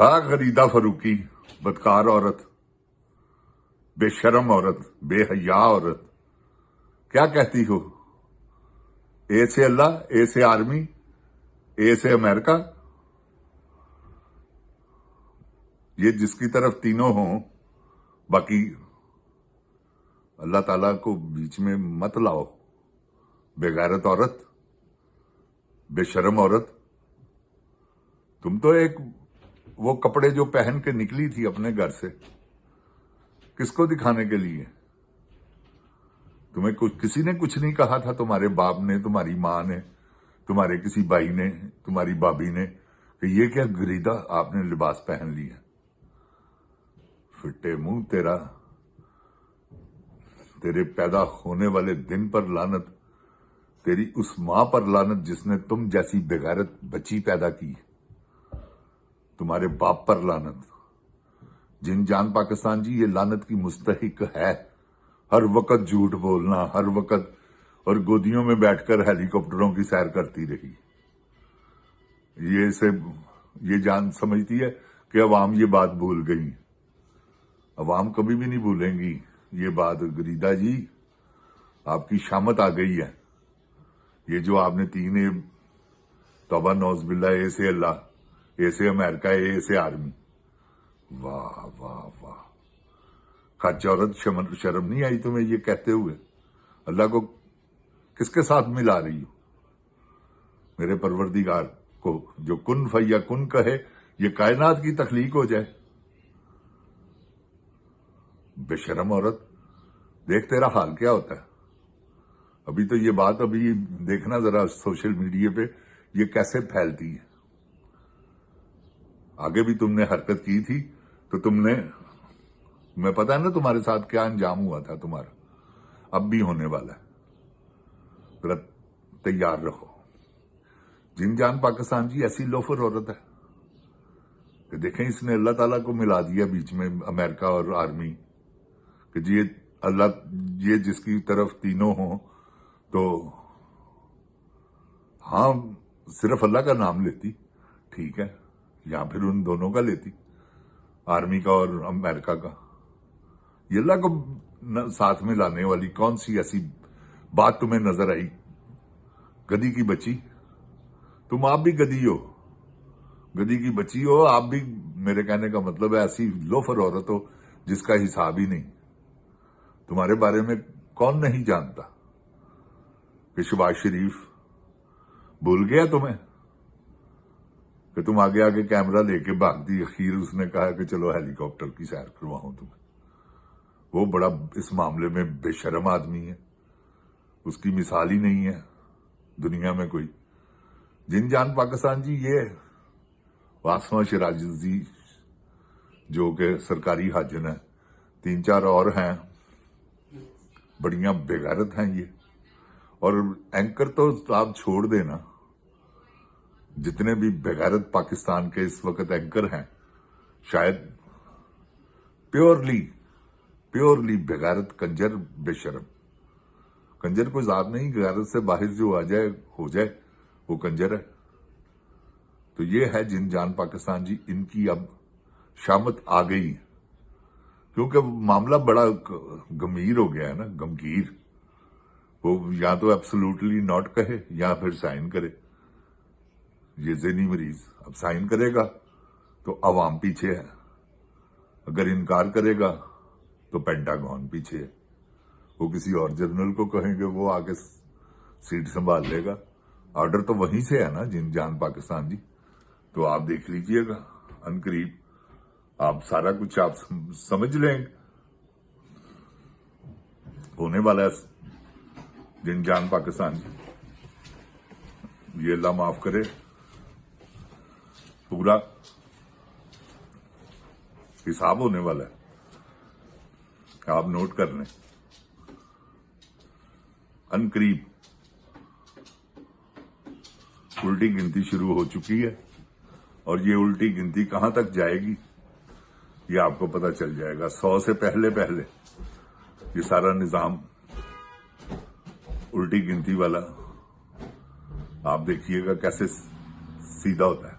کہا غریدہ فروقی، بدکار عورت، بے شرم عورت، بے حیا عورت، کیا کہتی ہو؟ اے سے اللہ، اے سے آرمی، اے سے امریکہ، یہ جس کی طرف تینوں ہوں، باقی اللہ تعالیٰ کو بیچ میں مت لاؤ۔ بے غیرت عورت، بے شرم عورت، تم تو ایک وہ کپڑے جو پہن کے نکلی تھی اپنے گھر سے، کس کو دکھانے کے لیے؟ تمہیں کسی نے کچھ نہیں کہا تھا، تمہارے باپ نے، تمہاری ماں نے، تمہارے کسی بھائی نے، تمہاری بھابھی نے، کہ یہ کیا گریدہ آپ نے لباس پہن لیا؟ پھٹے منہ تیرا، تیرے پیدا ہونے والے دن پر لعنت، تیری اس ماں پر لعنت جس نے تم جیسی بغیرت بچی پیدا کی، تمہارے باپ پر لعنت۔ جن جان پاکستان جی یہ لعنت کی مستحق ہے، ہر وقت جھوٹ بولنا، ہر وقت، اور گودیوں میں بیٹھ کر ہیلی کاپٹروں کی سیر کرتی رہی۔ یہ جان سمجھتی ہے کہ عوام یہ بات بھول گئی، عوام کبھی بھی نہیں بھولیں گی یہ بات۔ گریدہ جی آپ کی شامت آ گئی ہے، یہ جو آپ نے تین توبہ نوز باللہ، اے سے اللہ، اے سے امریکہ، اے سے آرمی، واہ واہ واہ، کچ عورت، شرم نہیں آئی تمہیں یہ کہتے ہوئے؟ اللہ کو کس کے ساتھ ملا رہی ہو؟ میرے پروردگار کو جو کن فیا کن کہے، یہ کائنات کی تخلیق ہو جائے۔ بے شرم عورت، دیکھ تیرا حال کیا ہوتا ہے۔ ابھی تو یہ بات، ابھی دیکھنا ذرا سوشل میڈیا پہ یہ کیسے پھیلتی ہے۔ آگے بھی تم نے حرکت کی تھی تو میں پتا ہے نا تمہارے ساتھ کیا انجام ہوا تھا تمہارا، اب بھی ہونے والا ہے، ذرا تیار رہو۔ جن جان پاکستان جی ایسی لوفر عورت ہے کہ دیکھیں اس نے اللہ تعالیٰ کو ملا دیا بیچ میں، امریکہ اور آرمی، کہ جی یہ جس کی طرف تینوں ہوں تو ہاں صرف اللہ کا نام لیتی، ٹھیک ہے، یا پھر ان دونوں کا لیتی، آرمی کا اور امریکہ کا۔ یہ اللہ کو ساتھ میں لانے والی کون سی ایسی بات تمہیں نظر آئی؟ گدی کی بچی، تم آپ بھی گدی ہو، گدی کی بچی ہو آپ بھی، میرے کہنے کا مطلب ہے ایسی لوفر عورت ہو جس کا حساب ہی نہیں۔ تمہارے بارے میں کون نہیں جانتا کہ شہباز شریف بھول گیا تمہیں کہ تم آگے آگے کیمرہ لے کے بھاگتی، اخیر اس نے کہا کہ چلو ہیلی کاپٹر کی سیر کرواؤں تمہیں۔ وہ بڑا اس معاملے میں بے شرم آدمی ہے، اس کی مثال ہی نہیں ہے دنیا میں کوئی۔ جن جان پاکستان جی یہ واسمہ شراجی جو کہ سرکاری حاجن ہے، 3-4 اور ہیں، بڑیاں بےغیرت ہیں یہ۔ اور اینکر تو آپ چھوڑ دینا، جتنے بھی بےغیرت پاکستان کے اس وقت اینکر ہیں، شاید پیورلی بےغیرت، کنجر، بے شرم۔ کنجر کوئی ذات نہیں، غیرت سے باہر جو آ جائے ہو جائے وہ کنجر ہے۔ تو یہ ہے جن جان پاکستان جی، ان کی اب شامت آ گئی، کیونکہ معاملہ بڑا گمگیر ہو گیا ہے نا، گمگیر۔ وہ یا تو ایبسولوٹلی ناٹ کہے یا پھر سائن کرے۔ یہ ذہنی مریض اب سائن کرے گا تو عوام پیچھے ہے، اگر انکار کرے گا تو پینٹاگون پیچھے ہے۔ وہ کسی اور جنرل کو کہیں گے، وہ آگے سیٹ سنبھال لے گا۔ آرڈر تو وہیں سے ہے نا جن جان پاکستان جی۔ تو آپ دیکھ لیجئے گا ان قریب، آپ سارا کچھ آپ سمجھ لیں گے، ہونے والا ہے جن جان پاکستان جی۔ یہ اللہ معاف کرے، پورا حساب ہونے والا ہے، آپ نوٹ کر لیں۔ ان قریب الٹی گنتی شروع ہو چکی ہے، اور یہ الٹی گنتی کہاں تک جائے گی یہ آپ کو پتہ چل جائے گا۔ 100 سے پہلے یہ سارا نظام الٹی گنتی والا آپ دیکھیے گا کیسے سیدھا ہوتا ہے۔